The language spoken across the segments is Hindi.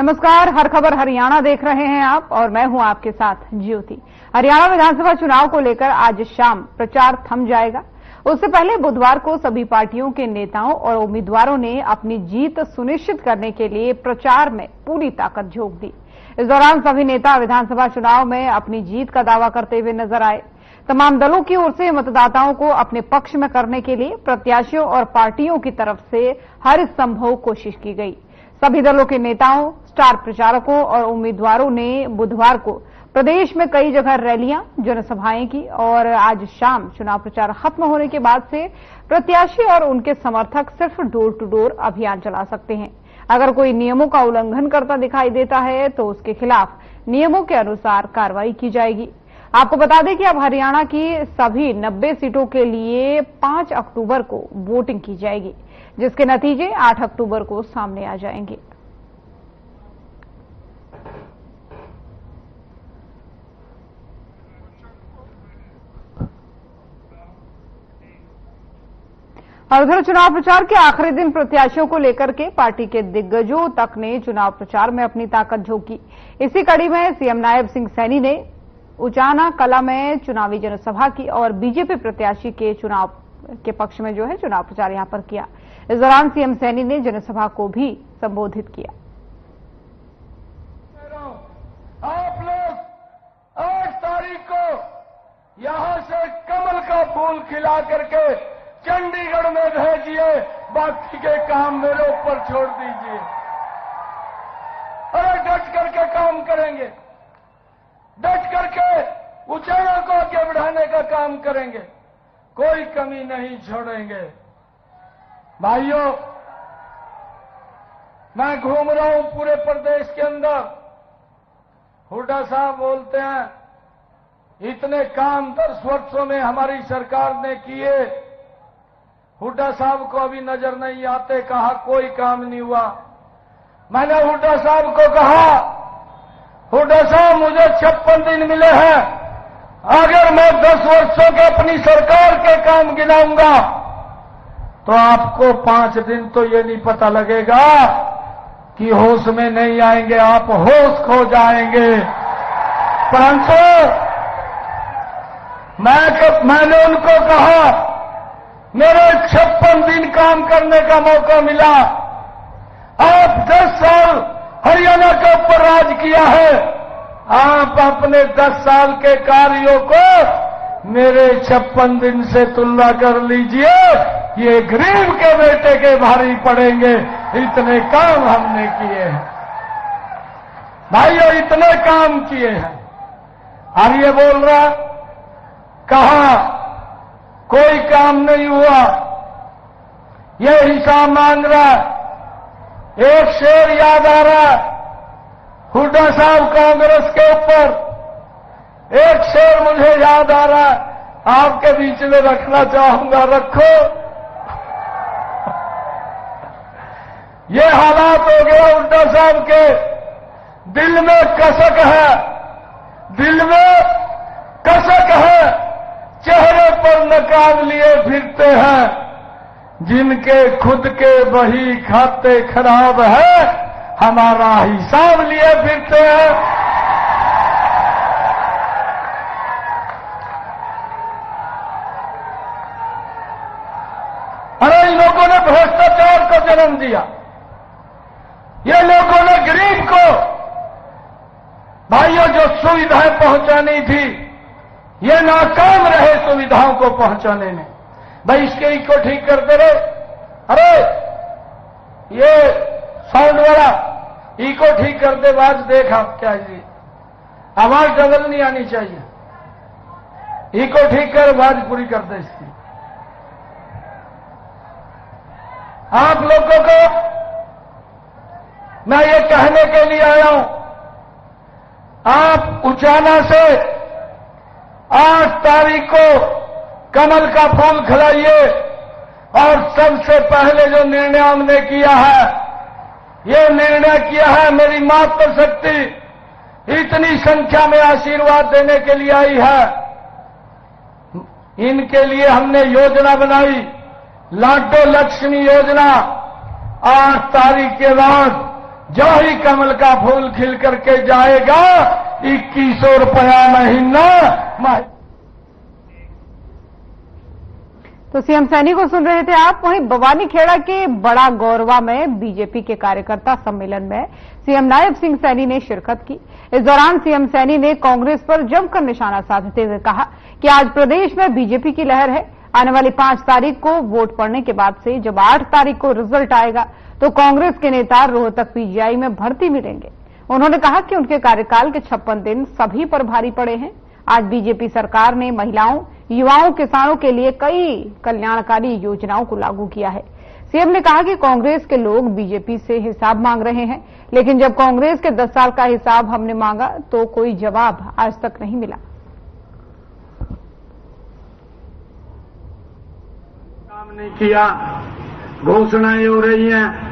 नमस्कार, हर खबर हरियाणा देख रहे हैं आप और मैं हूं आपके साथ ज्योति। हरियाणा विधानसभा चुनाव को लेकर आज शाम प्रचार थम जाएगा। उससे पहले बुधवार को सभी पार्टियों के नेताओं और उम्मीदवारों ने अपनी जीत सुनिश्चित करने के लिए प्रचार में पूरी ताकत झोंक दी। इस दौरान सभी नेता विधानसभा चुनाव में अपनी जीत का दावा करते हुए नजर आए। तमाम दलों की ओर से मतदाताओं को अपने पक्ष में करने के लिए प्रत्याशियों और पार्टियों की तरफ से हर संभव कोशिश की गई। सभी दलों के नेताओं, स्टार प्रचारकों और उम्मीदवारों ने बुधवार को प्रदेश में कई जगह रैलियां, जनसभाएं की और आज शाम चुनाव प्रचार खत्म होने के बाद से प्रत्याशी और उनके समर्थक सिर्फ डोर टू डोर अभियान चला सकते हैं। अगर कोई नियमों का उल्लंघन करता दिखाई देता है तो उसके खिलाफ नियमों के अनुसार कार्रवाई की जाएगी। आपको बता दें कि अब हरियाणा की सभी 90 सीटों के लिए 5 अक्टूबर को वोटिंग की जाएगी, जिसके नतीजे 8 अक्टूबर को सामने आ जाएंगे। और उधर चुनाव प्रचार के आखिरी दिन प्रत्याशियों को लेकर के पार्टी के दिग्गजों तक ने चुनाव प्रचार में अपनी ताकत झोंकी। इसी कड़ी में सीएम नायब सिंह सैनी ने उचाना कला में चुनावी जनसभा की और बीजेपी प्रत्याशी के चुनाव के पक्ष में चुनाव प्रचार यहां पर किया। इस दौरान सीएम सैनी ने जनसभा को भी संबोधित किया। आप लोग 8 तारीख को यहां से कमल का फूल खिला करके चंडीगढ़ में भेजिए, बाकी के काम मेरे ऊपर छोड़ दीजिए। अरे डट करके काम करेंगे, डट करके ऊंचाइयों को आगे बढ़ाने का काम करेंगे, कोई कमी नहीं छोड़ेंगे। भाइयों, मैं घूम रहा हूं पूरे प्रदेश के अंदर। हुड्डा साहब बोलते हैं इतने काम 10 वर्षों में हमारी सरकार ने किए। हुड्डा साहब को अभी नजर नहीं आते, कहा कोई काम नहीं हुआ। मैंने हुड्डा साहब को कहा, हुड्डा साहब मुझे 56 दिन मिले हैं, अगर मैं 10 वर्षों के अपनी सरकार के काम गिनाऊंगा तो आपको 5 दिन तो ये नहीं पता लगेगा कि होश में नहीं आएंगे, आप होश खो जाएंगे। परंतु मैंने उनको कहा मेरे 56 दिन काम करने का मौका मिला, आप 10 साल हरियाणा के ऊपर राज किया है, आप अपने 10 साल के कार्यों को मेरे 56 दिन से तुलना कर लीजिए, ये गरीब के बेटे के भारी पड़ेंगे। इतने काम हमने किए हैं भाइयों, इतने काम किए हैं। और ये बोल रहा कहा कोई काम नहीं हुआ, ये हिसाब मांग रहा। एक शेर याद आ रहा हुड्डा साहब कांग्रेस के ऊपर, एक शेर मुझे याद आ रहा, आपके बीच में रखना चाहूंगा, रखो। ये हालात हो गया हुड्डा साहब के, दिल में कसक है, दिल में कसक है, चेहरे पर नकाब लिए फिरते हैं, जिनके खुद के बही खाते खराब है, हमारा हिसाब लिए फिरते हैं। अरे इन लोगों ने भ्रष्टाचार को जन्म दिया, ये लोगों ने गरीब को भाइयों जो सुविधाएं पहुंचानी थी, ये नाकाम रहे सुविधाओं को पहुंचाने में। भाई इसके को ठीक करते रहे। अरे ये साउंड वाला इको ठीक कर दे, आवाज देख आप क्या जी, आवाज डबल नहीं आनी चाहिए, इको ठीक कर, आवाज पूरी कर दे इसकी। आप लोगों को मैं ये कहने के लिए आया हूं, आप उचाना से 8 तारीख को कमल का फूल खिलाइए। और सबसे पहले जो निर्णय हमने किया है, ये निर्णय किया है, मेरी मातृशक्ति इतनी संख्या में आशीर्वाद देने के लिए आई है, इनके लिए हमने योजना बनाई, लाडो लक्ष्मी योजना। 8 तारीख के बाद जो ही कमल का फूल खिल करके जाएगा 2100 रुपया महीना। तो सीएम सैनी को सुन रहे थे आप। वहीं बवानी खेड़ा के बड़ा गौरवा में बीजेपी के कार्यकर्ता सम्मेलन में सीएम नायब सिंह सैनी ने शिरकत की। इस दौरान सीएम सैनी ने कांग्रेस पर जमकर निशाना साधते हुए कहा कि आज प्रदेश में बीजेपी की लहर है। आने वाली 5 तारीख को वोट पड़ने के बाद से जब 8 तारीख को रिजल्ट आएगा तो कांग्रेस के नेता रोहतक पीजीआई में भर्ती मिलेंगे। उन्होंने कहा कि उनके कार्यकाल के 56 दिन सभी पर भारी पड़े हैं। आज बीजेपी सरकार ने महिलाओं, युवाओं, किसानों के लिए कई कल्याणकारी योजनाओं को लागू किया है। सीएम ने कहा कि कांग्रेस के लोग बीजेपी से हिसाब मांग रहे हैं, लेकिन जब कांग्रेस के 10 साल का हिसाब हमने मांगा तो कोई जवाब आज तक नहीं मिला। काम नहीं किया, घोषणाएं हो रही हैं।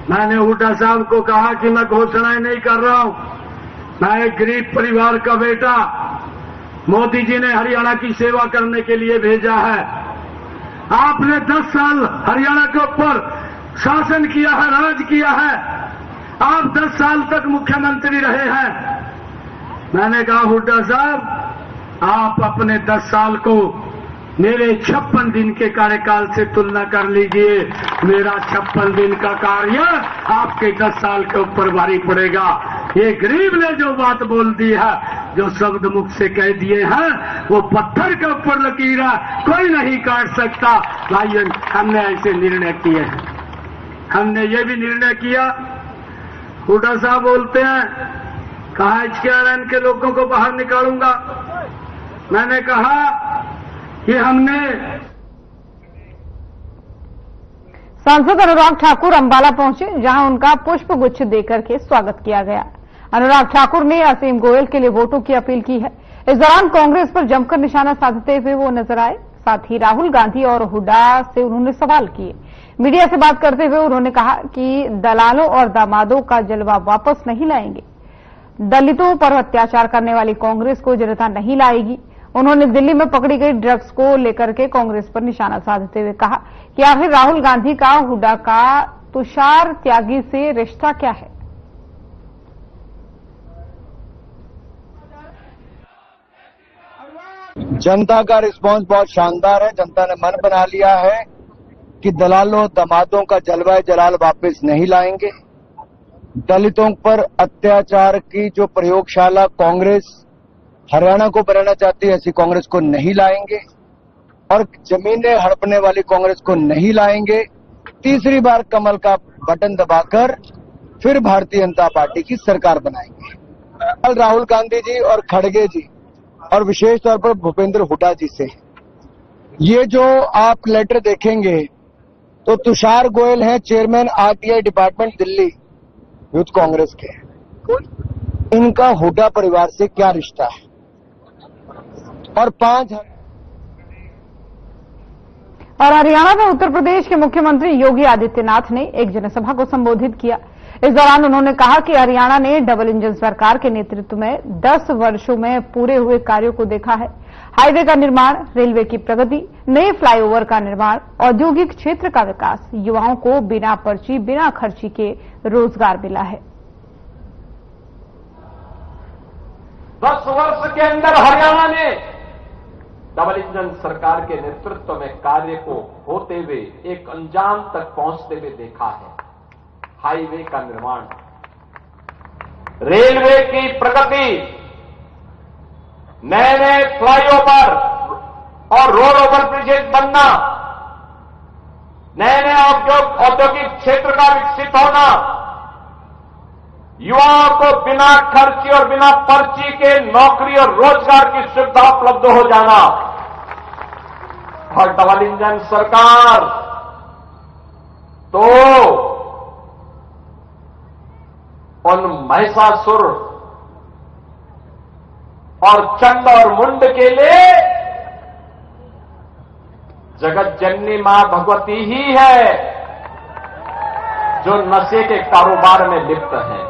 मैंने हुड्डा साहब को कहा कि मैं घोषणाएं नहीं कर रहा हूं, मैं एक गरीब परिवार का बेटा, मोदी जी ने हरियाणा की सेवा करने के लिए भेजा है। आपने 10 साल हरियाणा के ऊपर शासन किया है, राज किया है, आप 10 साल तक मुख्यमंत्री रहे हैं। मैंने कहा हुड्डा साहब, आप अपने 10 साल को मेरे 56 दिन के कार्यकाल से तुलना कर लीजिए। मेरा 56 दिन का कार्य आपके 10 साल के ऊपर भारी पड़ेगा। ये गरीब ने जो बात बोल दी है, जो शब्द मुख से कह दिए हैं, वो पत्थर के ऊपर लकीर है, कोई नहीं काट सकता। भाइयों, हमने ऐसे निर्णय किए हैं। हमने ये भी निर्णय किया, हुड्डा साहब बोलते हैं कहा HKRN के लोगों को बाहर निकालूंगा। मैंने कहा कि हमने सांसद अनुराग ठाकुर अंबाला पहुंचे, जहां उनका पुष्प गुच्छ देकर के स्वागत किया गया। अनुराग ठाकुर ने असीम गोयल के लिए वोटों की अपील की है। इस दौरान कांग्रेस पर जमकर निशाना साधते हुए वो नजर आए। साथ ही राहुल गांधी और हुड्डा से उन्होंने सवाल किए। मीडिया से बात करते हुए उन्होंने कहा कि दलालों और दामादों का जलवा वापस नहीं लाएंगे। दलितों पर अत्याचार करने वाली कांग्रेस को जनता नहीं लाएगी। उन्होंने दिल्ली में पकड़ी गई ड्रग्स को लेकर के कांग्रेस पर निशाना साधते हुए कहा कि आखिर राहुल गांधी का हुड्डा का तुषार त्यागी से रिश्ता क्या है। जनता का रिस्पांस बहुत शानदार है। जनता ने मन बना लिया है कि दलालों दामादों का जलवा जलाल वापस नहीं लाएंगे। दलितों पर अत्याचार की जो प्रयोगशाला कांग्रेस हरियाणा को बनाना चाहती है, ऐसी कांग्रेस को नहीं लाएंगे और जमीनें हड़पने वाली कांग्रेस को नहीं लाएंगे। तीसरी बार कमल का बटन दबाकर फिर भारतीय जनता पार्टी की सरकार बनाएंगे। कल राहुल गांधी जी और खड़गे जी और विशेष तौर पर भूपेंद्र हुड्डा जी से ये जो आप लेटर देखेंगे तो तुषार गोयल हैं chairman RTI department Delhi youth Congress के। इनका हुड्डा परिवार से क्या रिश्ता है? और 5 और हरियाणा में उत्तर प्रदेश के मुख्यमंत्री योगी आदित्यनाथ ने एक जनसभा को संबोधित किया। इस दौरान उन्होंने कहा कि हरियाणा ने डबल इंजन सरकार के नेतृत्व में 10 वर्षों में पूरे हुए कार्यों को देखा है। हाईवे का निर्माण, रेलवे की प्रगति, नए फ्लाईओवर का निर्माण, औद्योगिक क्षेत्र का विकास, युवाओं को बिना पर्ची बिना खर्ची के रोजगार मिला है। 10 वर्ष के अंदर हरियाणा ने डबल इंजन सरकार के नेतृत्व में कार्य को होते हुए एक अंजाम तक पहुंचते हुए देखा है। हाईवे का निर्माण, रेलवे की प्रगति, नए नए फ्लाईओवर और रोड ओवर ब्रिजेज बनना, नए नए औद्योगिक क्षेत्र का विकसित होना, युवाओं को बिना खर्ची और बिना पर्ची के नौकरी और रोजगार की सुविधा उपलब्ध हो जाना। और डबल इंजन सरकार तो उन महिषासुर और चंड और मुंड के लिए जगत जननी मां भगवती ही है जो नशे के कारोबार में लिप्त हैं।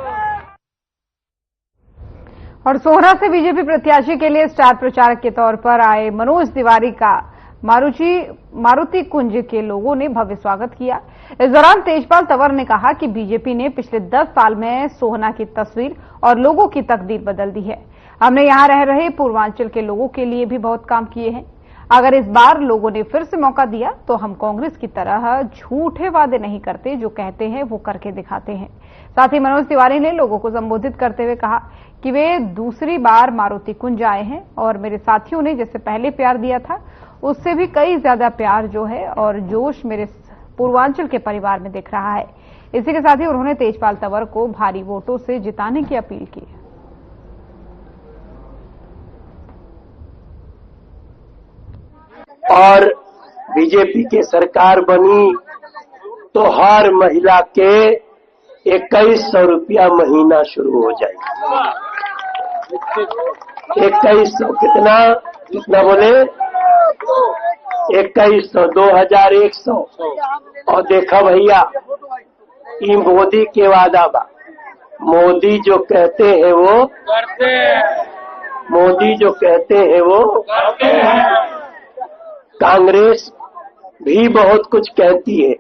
और सोहरा से बीजेपी प्रत्याशी के लिए स्टार प्रचारक के तौर पर आए मनोज तिवारी का मारुति कुंज के लोगों ने भव्य स्वागत किया। इस दौरान तेजपाल तंवर ने कहा कि बीजेपी ने पिछले 10 साल में सोहना की तस्वीर और लोगों की तकदीर बदल दी है। हमने यहां रह रहे पूर्वांचल के लोगों के लिए भी बहुत काम किए हैं। अगर इस बार लोगों ने फिर से मौका दिया तो हम कांग्रेस की तरह झूठे वादे नहीं करते, जो कहते हैं वो करके दिखाते हैं। साथ ही मनोज तिवारी ने लोगों को संबोधित करते हुए कहा कि वे दूसरी बार मारुति कुंज आए हैं और मेरे साथियों ने जैसे पहले प्यार दिया था उससे भी कई ज्यादा प्यार जो है और जोश मेरे पूर्वांचल के परिवार में दिख रहा है। इसी के साथ ही उन्होंने तेजपाल तंवर को भारी वोटों से जिताने की अपील की। और बीजेपी की सरकार बनी तो हर महिला के 2100 रुपया महीना शुरू हो जाएगा। 2100 कितना बोले? 2100, 2100। और देखा भैया, ये मोदी के वादा बा। मोदी जो कहते हैं वो करते हैं। मोदी जो कहते हैं वो करते हैं। कांग्रेस भी बहुत कुछ कहती है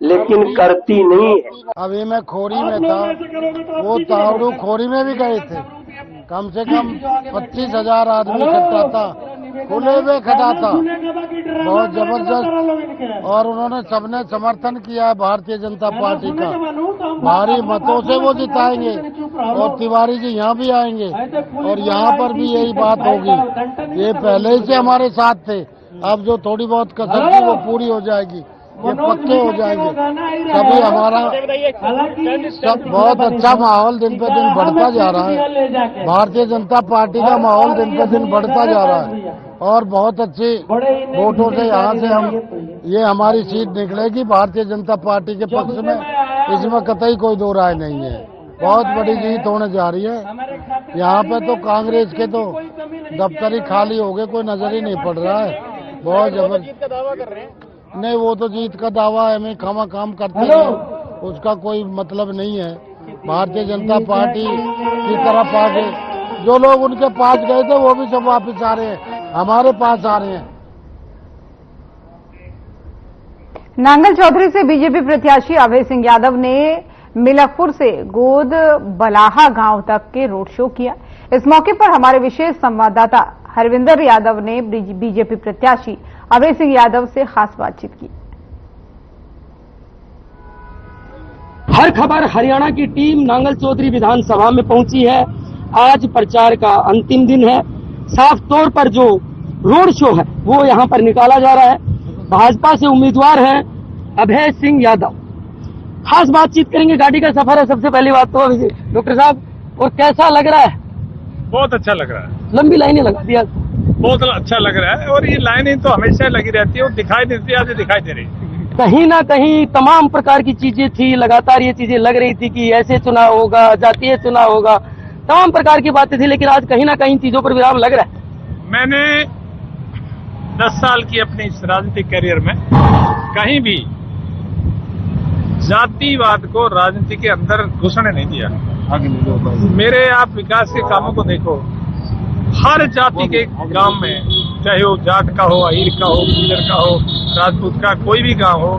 लेकिन करती नहीं है। अभी मैं खोरी में था, वो तावड़ू खोरी में भी गए थे। कम से कम 25,000 आदमी इकट्ठा था, खुले में खड़ा था, बहुत जबरदस्त। और उन्होंने सबने समर्थन किया है भारतीय जनता पार्टी का। भारी मतों से वो जिताएंगे और तिवारी जी यहाँ भी आएंगे और यहाँ पर भी यही बात होगी। ये पहले ही से हमारे साथ थे, अब जो थोड़ी बहुत कसर थी वो पूरी हो जाएगी, ये पक्के हो जाएंगे। तभी हमारा सब बहुत अच्छा माहौल दिन पे दिन बढ़ता जा रहा है। भारतीय जनता पार्टी का माहौल दिन पे दिन बढ़ता जा रहा है और बहुत अच्छी वोटों से यहाँ से हम ये हमारी सीट निकलेगी भारतीय जनता पार्टी के पक्ष में। इसमें कतई कोई दो राय नहीं है। बहुत बड़ी जीत होने जा रही है। यहाँ पे तो कांग्रेस के तो दफ्तर ही खाली हो गए, कोई नजर ही नहीं पड़ रहा है। बहुत जबरदस्त। नहीं, वो तो जीत का दावा है, मैं खामा काम करते हैं, उसका कोई मतलब नहीं है। भारतीय जनता पार्टी की तरफ आगे जो लोग उनके पास गए थे वो भी सब वापस आ रहे हैं, हमारे पास आ रहे हैं। नांगल चौधरी से बीजेपी प्रत्याशी अभय सिंह यादव ने मिलकपुर से गोद बलाहा गांव तक के रोड शो किया। इस मौके पर हमारे विशेष संवाददाता हरविंदर यादव ने बीजेपी प्रत्याशी अभय सिंह यादव से खास बातचीत की। हर खबर हरियाणा की टीम नांगल चौधरी विधानसभा में पहुंची है। आज प्रचार का अंतिम दिन है। साफ तौर पर जो रोड शो है वो यहां पर निकाला जा रहा है। भाजपा से उम्मीदवार हैं अभय सिंह यादव। खास बातचीत करेंगे, गाड़ी का सफर है। सबसे पहली बात तो डॉक्टर साहब, और कैसा लग रहा है? बहुत अच्छा लग रहा है। लंबी लाइनें लगा दिया, बहुत अच्छा लग रहा है। और ये लाइनें तो हमेशा लगी रहती है, वो दिखाई नहीं देती, आज दिखाई दे रही है। कहीं ना कहीं तमाम प्रकार की चीजें थी, लगातार ये चीजें लग रही थी कि ऐसे चुनाव होगा, जातीय चुनाव होगा, तमाम प्रकार की बातें थी, लेकिन आज कहीं ना कहीं चीजों पर विराम लग रहा है। मैंने 10 साल की अपनी इस राजनीतिक करियर में कहीं भी जातिवाद को राजनीति के अंदर घुसने नहीं दिया। मेरे आप विकास के कामों को देखो, हर जाति के गांव में, चाहे वो जाट का हो, अहीर का हो, गुर्जर का हो, राजपूत का, कोई भी गांव हो,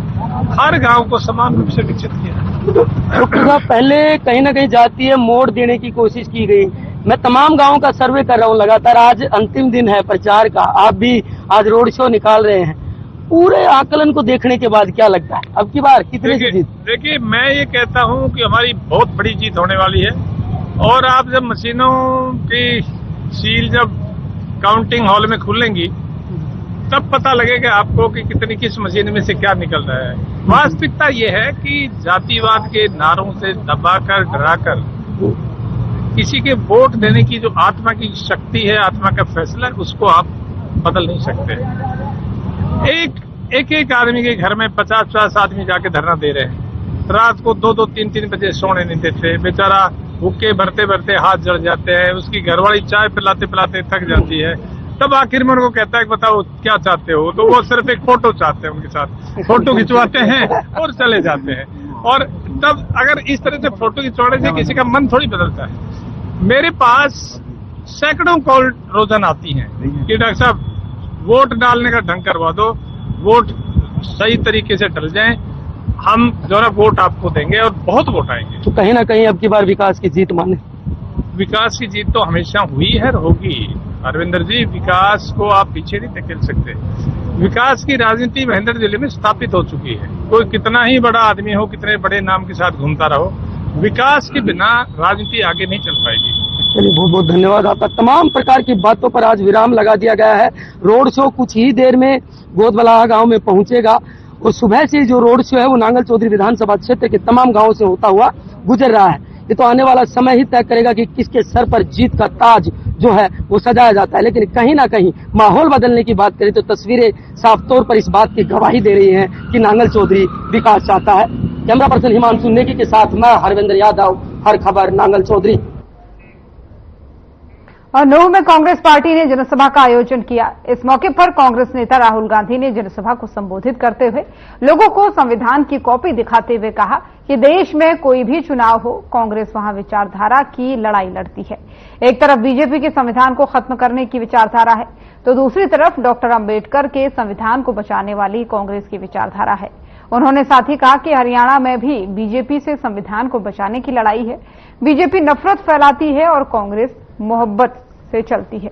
हर गांव को समान रूप से विकसित किया। पहले कहीं ना कहीं जातीय मोड़ देने की कोशिश की गई। मैं तमाम गांवों का सर्वे कर रहा हूं लगातार। आज अंतिम दिन है प्रचार का, आप भी आज रोड शो निकाल रहे हैं। पूरे आकलन को देखने के बाद क्या लगता है अब की बार कितनी जीत? देखिए, मैं ये कहता हूं कि हमारी बहुत बड़ी जीत होने वाली है। और आप जब मशीनों की सील जब काउंटिंग हॉल में खुलेंगी तब पता लगेगा आपको कि कितनी किस मशीन में से क्या निकल रहा है। वास्तविकता ये है कि जातिवाद के नारों से दबाकर, डराकर किसी के वोट देने की जो आत्मा की शक्ति है, आत्मा का फैसला है, उसको आप बदल नहीं सकते। एक आदमी के घर में 50-50 आदमी जाके धरना दे रहे हैं। रात को 2-2, 3-3 बजे सोने नहीं देते। बेचारा भूखे भरते भरते हाथ जल जाते हैं। उसकी घरवाली चाय पिलाते पिलाते थक जाती है। तब आखिर में उनको कहता है कि बताओ क्या चाहते हो, तो वो सिर्फ एक फोटो चाहते हैं, उनके साथ फोटो खिंचवाते हैं और चले जाते हैं। और तब अगर इस तरह से फोटो खिंचवाने से किसी का मन थोड़ी बदलता है। मेरे पास सैकड़ों कॉल रोजाना आती हैं कि डॉक्टर साहब वोट डालने का ढंग करवा दो, वोट सही तरीके से डल जाएं, हम जो है वोट आपको देंगे और बहुत वोट आएंगे। तो कहीं ना कहीं अब की बार विकास की जीत माने। विकास की जीत तो हमेशा हुई है और होगी अरविंदर जी, विकास को आप पीछे नहीं धकेल सकते। विकास की राजनीति महेंद्र जिले में स्थापित हो चुकी है। कोई कितना ही बड़ा आदमी हो, कितने बड़े नाम के साथ घूमता रहो, विकास के बिना राजनीति आगे नहीं चल पाएगी। चलिए, बहुत बहुत धन्यवाद आपका। तमाम प्रकार की बातों पर आज विराम लगा दिया गया है। रोड शो कुछ ही देर में गोदबलाहा गांव में पहुंचेगा और सुबह से जो रोड शो है वो नांगल चौधरी विधानसभा क्षेत्र के तमाम गांवों से होता हुआ गुजर रहा है। ये तो आने वाला समय ही तय करेगा कि किसके सर पर जीत का ताज जो है वो सजाया जाता है। लेकिन कहीं ना कहीं माहौल बदलने की बात करें तो तस्वीरें साफ तौर पर इस बात की गवाही दे रही हैं कि नांगल चौधरी विकास चाहता है। कैमरा पर्सन हिमांशु नेगी के साथ मैं हरविंदर यादव, हर खबर नांगल चौधरी। और नूह में कांग्रेस पार्टी ने जनसभा का आयोजन किया। इस मौके पर कांग्रेस नेता राहुल गांधी ने जनसभा को संबोधित करते हुए लोगों को संविधान की कॉपी दिखाते हुए कहा कि देश में कोई भी चुनाव हो, कांग्रेस वहां विचारधारा की लड़ाई लड़ती है। एक तरफ बीजेपी के संविधान को खत्म करने की विचारधारा है तो दूसरी तरफ डॉक्टर अंबेडकर के संविधान को बचाने वाली कांग्रेस की विचारधारा है। उन्होंने साथ ही कहा कि हरियाणा में भी बीजेपी से संविधान को बचाने की लड़ाई है। बीजेपी नफरत फैलाती है और कांग्रेस मोहब्बत से चलती है।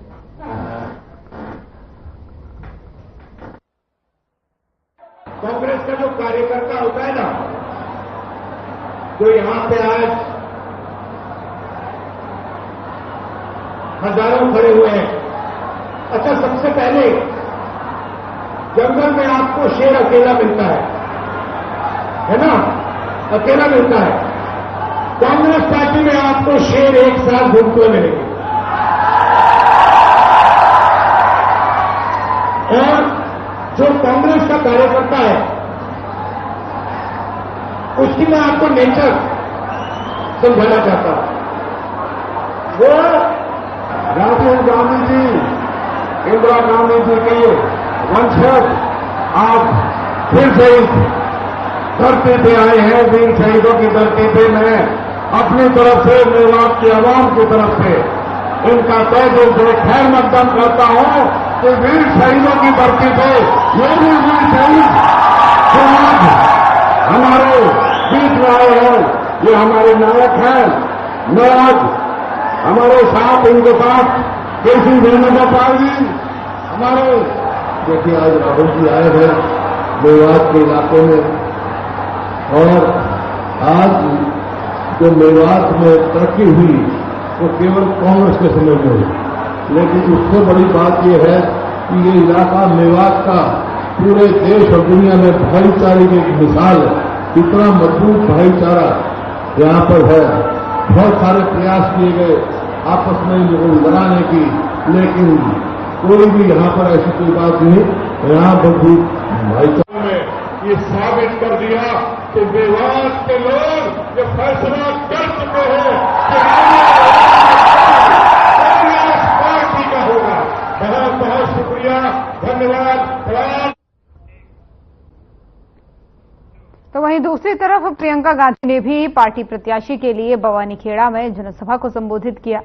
कांग्रेस का जो कार्यकर्ता होता है ना, जो यहां पे आज हजारों खड़े हुए हैं। अच्छा, सबसे पहले जंगल में आपको शेर अकेला मिलता है ना, अकेला मिलता है। कांग्रेस पार्टी में आपको शेर एक साथ घूमते हुए मिलेंगे। और जो कांग्रेस का कार्यकर्ता है उसकी मैं आपको नेचर समझाना चाहता हूं। वो राजीव गांधी जी, इंदिरा गांधी जी के वंशज आप फिर से इस धरती पे आए हैं, वीर शहीदों की धरती पे। मैं अपनी तरफ से, मेवात की आवाम की तरफ से इनका तय दिल से खैर मकदम करता हूं कि वीर शहीदों की धरती पे ये भी वीर शहीद जो आज हमारे बीच में आए हैं, ये हमारे नायक हैं। मैं आज हमारे साथ, इनके साथ केसी वेणुगोपाल जी हमारे, देखिए आज राहुल जी आए हैं मेवात के इलाके में, और आज जो मेवात में तरक्की हुई वो केवल कांग्रेस के समय में हुई। लेकिन उससे बड़ी बात यह है कि ये इलाका मेवात का पूरे देश और दुनिया में भाईचारे की एक मिसाल है। इतना मजबूत भाईचारा यहाँ पर है। बहुत सारे प्रयास किए गए आपस में लोगों को लड़ाने की, लेकिन कोई भी यहाँ पर ऐसी कोई बात नहीं। यहाँ मजबूत भाईचारे में ये साबित कर दिया कि मेवात के लोग ये फैसला कर चुके हैं कि पार्टी का होगा। बहुत बहुत शुक्रिया, धन्यवाद। तो वहीं दूसरी तरफ प्रियंका गांधी ने भी पार्टी प्रत्याशी के लिए बवानीखेड़ा में जनसभा को संबोधित किया।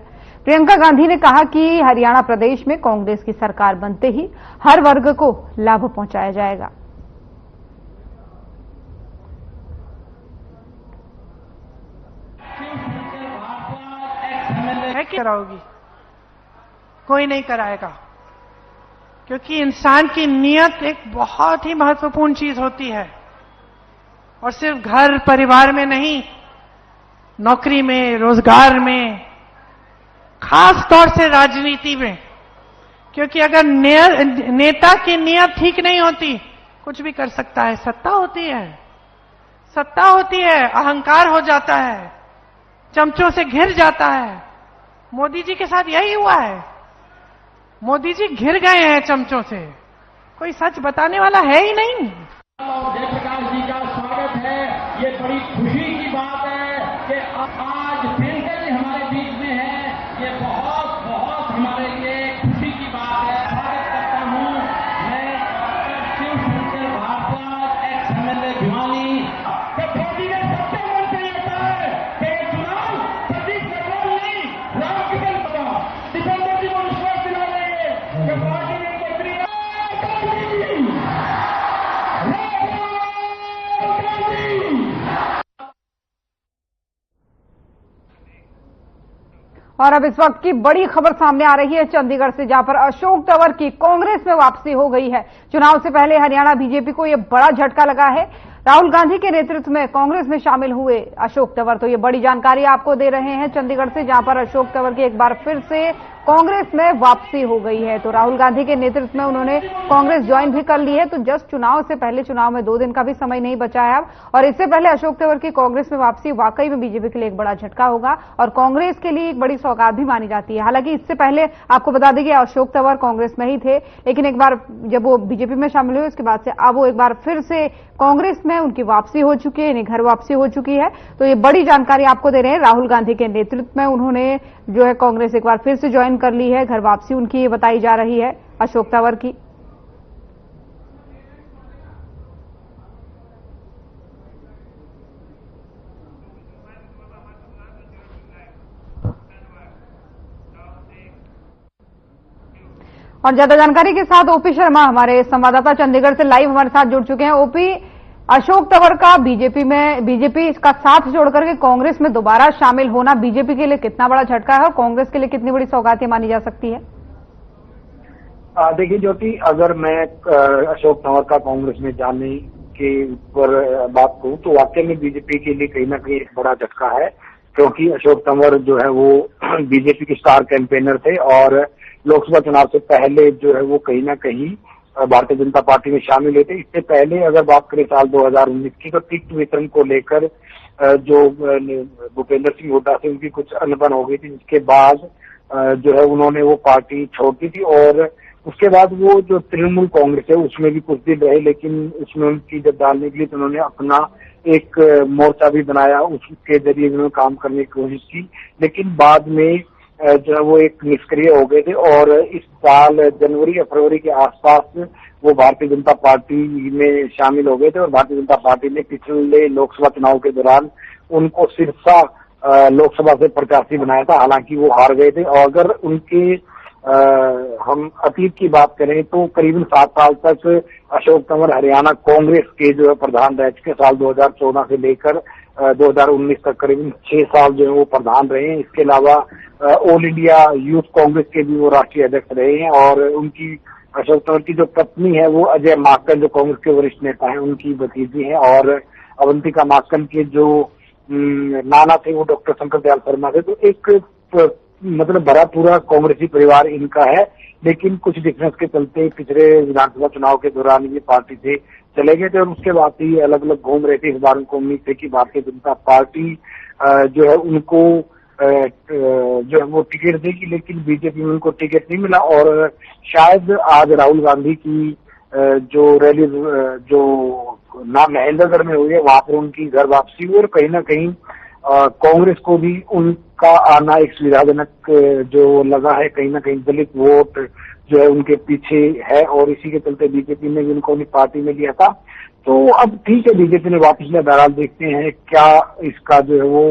प्रियंका गांधी ने कहा कि हरियाणा प्रदेश में कांग्रेस की सरकार बनते ही हर वर्ग को लाभ पहुंचाया जाएगा। कराओगी, कोई नहीं कराएगा, क्योंकि इंसान की नीयत एक बहुत ही महत्वपूर्ण चीज होती है। और सिर्फ घर परिवार में नहीं, नौकरी में, रोजगार में, खास तौर से राजनीति में। क्योंकि अगर नेता की नीयत ठीक नहीं होती, कुछ भी कर सकता है। सत्ता होती है, सत्ता होती है, अहंकार हो जाता है, चमचों से घिर जाता है। मोदी जी के साथ यही हुआ है। मोदी जी घिर गए हैं चमचों से, कोई सच बताने वाला है ही नहीं। जयप्रकाश जी का स्वागत है। ये बड़ी खुशी की बात है कि आज फिर से हमारे बीच में है। ये बहुत बहुत हमारे लिए खुशी की बात है। स्वागत करता हूं मैं doctor Shivshankar Bhardwaj, ex MLA Bhiwani. Modi ने सबसे मन से होता है कि ये चुनाव सतीश पेट्रोल नहीं, राम की बल बना। दिसंबर जी को विश्वास दिला देंगे कि पार्टी ने इनको और अब इस वक्त की बड़ी खबर सामने आ रही है चंडीगढ़ से, जहां पर अशोक तंवर की कांग्रेस में वापसी हो गई है। चुनाव से पहले हरियाणा बीजेपी को यह बड़ा झटका लगा है। राहुल गांधी के नेतृत्व में कांग्रेस में शामिल हुए अशोक तंवर, तो ये बड़ी जानकारी आपको दे रहे हैं चंडीगढ़ से, जहां पर अशोक तंवर की एक बार फिर से कांग्रेस में वापसी हो गई है। तो राहुल गांधी के नेतृत्व में उन्होंने कांग्रेस ज्वाइन भी कर ली है। तो जस्ट चुनाव से पहले, चुनाव में 2 दिन का भी समय नहीं बचा है अब, और इससे पहले अशोक तंवर की कांग्रेस में वापसी वाकई में बीजेपी के लिए एक बड़ा झटका होगा और कांग्रेस के लिए एक बड़ी सौगात भी मानी जाती है। हालांकि इससे पहले आपको बता दें कि अशोक तंवर कांग्रेस में ही थे, लेकिन एक बार जब वो बीजेपी में शामिल हुए उसके बाद से अब वो एक बार फिर से कांग्रेस में उनकी वापसी हो चुकी है, यानी घर वापसी हो चुकी है। तो ये बड़ी जानकारी आपको दे रहे हैं। राहुल गांधी के नेतृत्व में उन्होंने जो है कांग्रेस एक बार फिर से ज्वाइन कर ली है। घर वापसी उनकी ये बताई जा रही है अशोक तंवर की। और ज्यादा जानकारी के साथ ओपी शर्मा हमारे संवाददाता चंडीगढ़ से लाइव हमारे साथ जुड़ चुके हैं। ओपी, अशोक तंवर का बीजेपी का साथ जोड़कर के कांग्रेस में दोबारा शामिल होना बीजेपी के लिए कितना बड़ा झटका है और कांग्रेस के लिए कितनी बड़ी सौगातें मानी जा सकती है? देखिए ज्योति, अगर मैं अशोक तंवर का कांग्रेस में जाने के ऊपर बात करूं तो वाकई में बीजेपी के लिए कहीं ना कहीं एक बड़ा झटका है, क्योंकि अशोक तंवर जो है वो बीजेपी के स्टार कैंपेनर थे और लोकसभा चुनाव से पहले जो है वो कहीं ना कहीं भारतीय जनता पार्टी में शामिल हुए थे। इससे पहले अगर बात करें साल 2019 की, तो टिकट वितरण को लेकर जो भूपेंद्र सिंह हुड्डा से उनकी कुछ अनबन हो गई थी, जिसके बाद जो है उन्होंने वो पार्टी छोड़ दी थी और उसके बाद वो जो तृणमूल कांग्रेस है उसमें भी कुछ दिन रहे, लेकिन उसमें उनकी जब डालने के लिए तो उन्होंने अपना एक मोर्चा भी बनाया, उसके जरिए उन्होंने काम करने की कोशिश की, लेकिन बाद में जो है वो एक निष्क्रिय हो गए थे और इस साल जनवरी या फरवरी के आसपास वो भारतीय जनता पार्टी में शामिल हो गए थे और भारतीय जनता पार्टी ने पिछले लोकसभा चुनाव के दौरान उनको सिरसा लोकसभा से प्रत्याशी बनाया था, हालांकि वो हार गए थे। और अगर उनके हम अतीत की बात करें तो करीबन 7 साल तक अशोक तंवर हरियाणा कांग्रेस के जो है प्रधान रह चुके, साल 2014 से लेकर 2019 तक करीबन 6 साल जो है वो प्रधान रहे हैं। इसके अलावा ऑल इंडिया यूथ कांग्रेस के भी वो राष्ट्रीय अध्यक्ष रहे हैं और उनकी अशोक तंवर की जो पत्नी है वो अजय माकन जो कांग्रेस के वरिष्ठ नेता हैं उनकी भतीजी हैं और अवंतिका माकन के जो नाना थे वो डॉक्टर शंकर दयाल शर्मा थे। तो एक मतलब भरा पूरा कांग्रेसी परिवार इनका है, लेकिन कुछ डिफरेंस के चलते पिछले विधानसभा चुनाव के दौरान ये पार्टी से चले गए थे और उसके बाद ही अलग अलग घूम रहे थे। इस बार उनको उम्मीद थी कि भारतीय जनता पार्टी जो है उनको जो है वो टिकट देगी, लेकिन बीजेपी में उनको टिकट नहीं मिला और शायद आज राहुल गांधी की जो रैली जो महेंद्रगढ़ में हुई है वहां पर उनकी घर वापसी हुई और कहीं ना कहीं कांग्रेस को भी उनका आना एक सुविधाजनक जो लगा है। कहीं ना कहीं दलित वोट जो है उनके पीछे है और इसी के चलते बीजेपी ने भी उनको अपनी पार्टी में लिया था। तो अब ठीक है, बीजेपी ने वापस लिया, बहरहाल देखते हैं क्या इसका जो है वो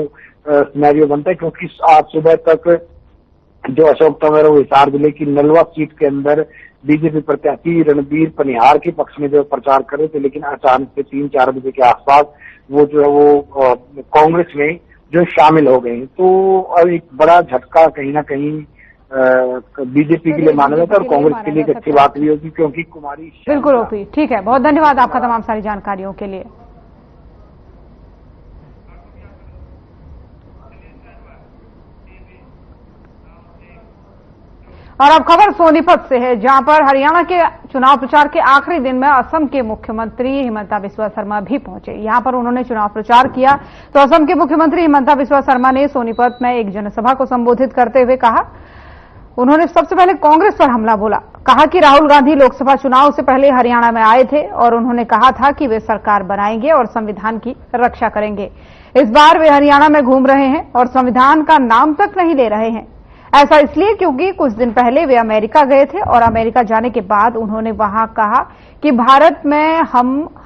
सिनेरियो बनता है, क्योंकि आज सुबह तक जो अशोक तंवर है वो हिसार जिले की नलवा सीट के अंदर बीजेपी प्रत्याशी रणबीर पनिहार के पक्ष में जो प्रचार कर रहे थे, लेकिन अचानक से 3-4 बजे के आसपास वो जो है वो कांग्रेस में जो शामिल हो गए। तो अब एक बड़ा झटका कहीं ना कहीं बीजेपी के लिए माना जाता है और कांग्रेस के लिए एक अच्छी बात भी होगी, क्योंकि कुमारी बिल्कुल ओपी, ठीक है, बहुत धन्यवाद आपका तमाम सारी जानकारियों के लिए। और अब खबर सोनीपत से है, जहां पर हरियाणा के चुनाव प्रचार के आखिरी दिन में असम के मुख्यमंत्री हिमंता बिस्वा शर्मा भी पहुंचे। यहां पर उन्होंने चुनाव प्रचार किया तो असम के मुख्यमंत्री हिमंता बिस्वा शर्मा ने सोनीपत में एक जनसभा को संबोधित करते हुए कहा, उन्होंने सबसे पहले कांग्रेस पर हमला बोला, कहा कि राहुल गांधी लोकसभा चुनाव से पहले हरियाणा में आए थे और उन्होंने कहा था कि वे सरकार बनाएंगे और संविधान की रक्षा करेंगे। इस बार वे हरियाणा में घूम रहे हैं और संविधान का नाम तक नहीं ले रहे हैं। ऐसा इसलिए क्योंकि कुछ दिन पहले वे अमेरिका गए थे और अमेरिका जाने के बाद उन्होंने वहां कहा कि भारत में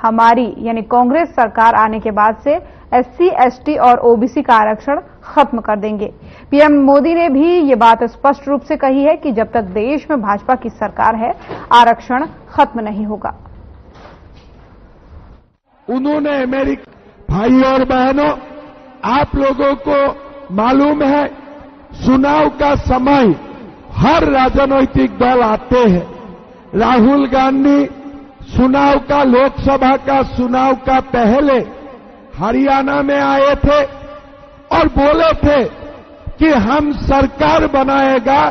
हमारी यानी कांग्रेस सरकार आने के बाद से SC, ST और OBC का आरक्षण खत्म कर देंगे। पीएम मोदी ने भी ये बात स्पष्ट रूप से कही है कि जब तक देश में भाजपा की सरकार है आरक्षण खत्म नहीं होगा। उन्होंने अमेरिका भाई और बहनों, आप लोगों को मालूम है चुनाव का समय हर राजनीतिक दल आते हैं। राहुल गांधी चुनाव का, लोकसभा का चुनाव का पहले हरियाणा में आए थे और बोले थे कि हम सरकार बनाएगा,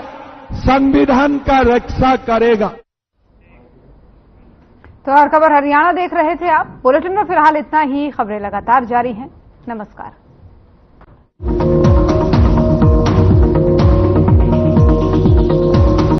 संविधान का रक्षा करेगा। तो और खबर हरियाणा देख रहे थे आप। बुलेटिन में फिलहाल इतना ही। खबरें लगातार जारी हैं। नमस्कार।